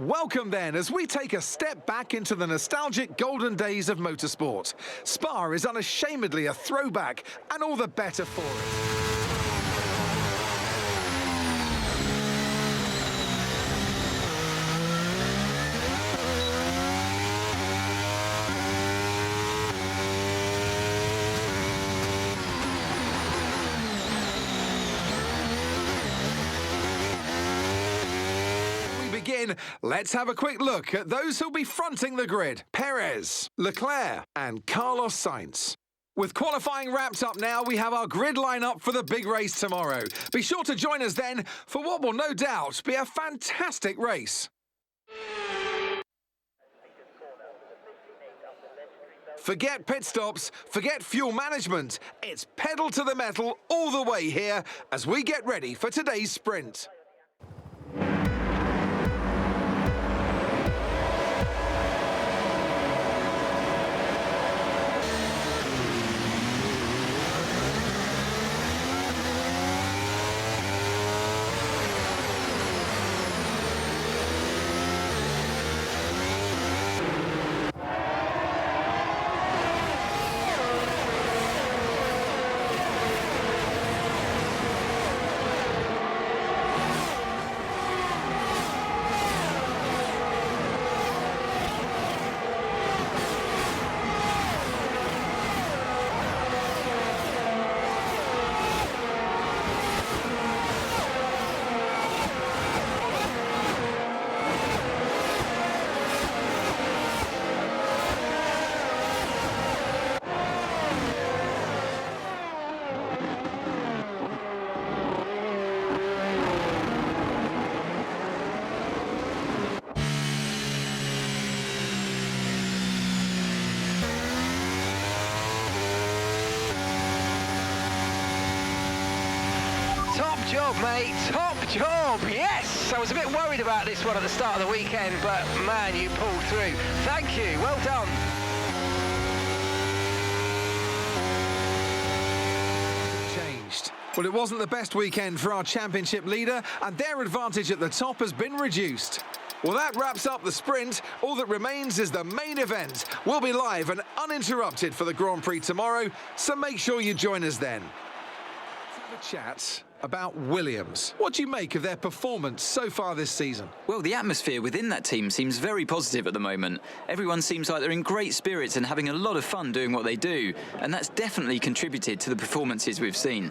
Welcome then, as we take a step back into the nostalgic golden days of motorsport. Spa is unashamedly a throwback, and all the better for it. Let's have a quick look at those who'll be fronting the grid. Perez, Leclerc and Carlos Sainz. With qualifying wrapped up now, we have our grid lineup for the big race tomorrow. Be sure to join us then for what will no doubt be a fantastic race. Forget pit stops, forget fuel management. It's pedal to the metal all the way here as we get ready for today's sprint. Job, mate, top job, yes! I was a bit worried about this one at the start of the weekend, but man, you pulled through. Thank you, well done. Changed. Well, it wasn't the best weekend for our championship leader, and their advantage at the top has been reduced. Well, that wraps up the sprint. All that remains is the main event. We'll be live and uninterrupted for the Grand Prix tomorrow, so make sure you join us then. Let's have a chat about Williams. What do you make of their performance so far this season? Well, the atmosphere within that team seems very positive at the moment. Everyone seems like they're in great spirits and having a lot of fun doing what they do, and that's definitely contributed to the performances we've seen.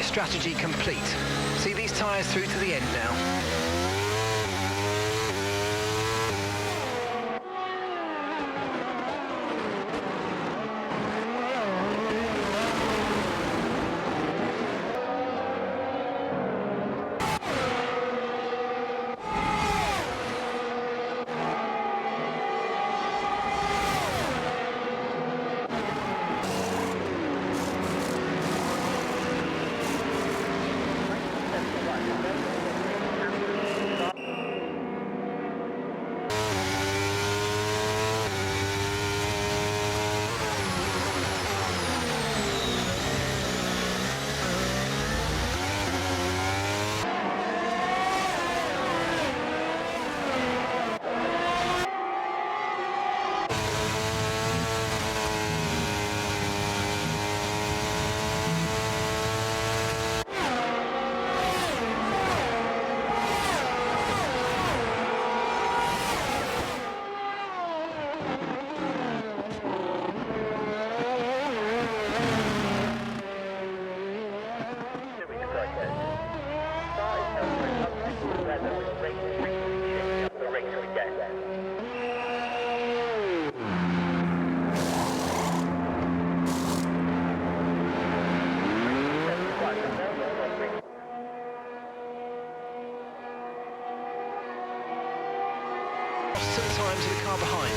strategy complete. See these tyres through to the end now. Some time to the car behind.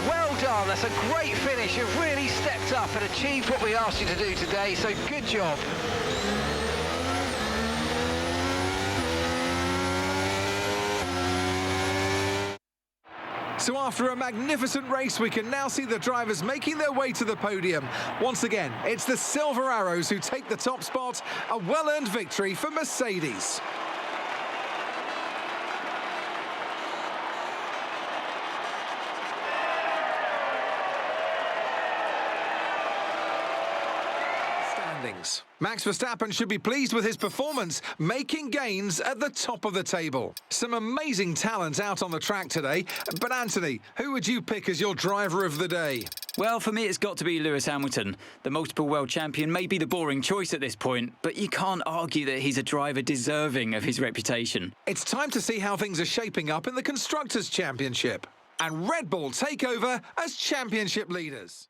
Well done, that's a great finish. You've really stepped up and achieved what we asked you to do today, so good job. So after a magnificent race, we can now see the drivers making their way to the podium. Once again, it's the Silver Arrows who take the top spot, a well-earned victory for Mercedes. Max Verstappen should be pleased with his performance, making gains at the top of the table. Some amazing talent out on the track today. But Anthony, who would you pick as your driver of the day? Well, for me, it's got to be Lewis Hamilton. The multiple world champion may be the boring choice at this point, but you can't argue that he's a driver deserving of his reputation. It's time to see how things are shaping up in the Constructors' Championship. And Red Bull take over as championship leaders.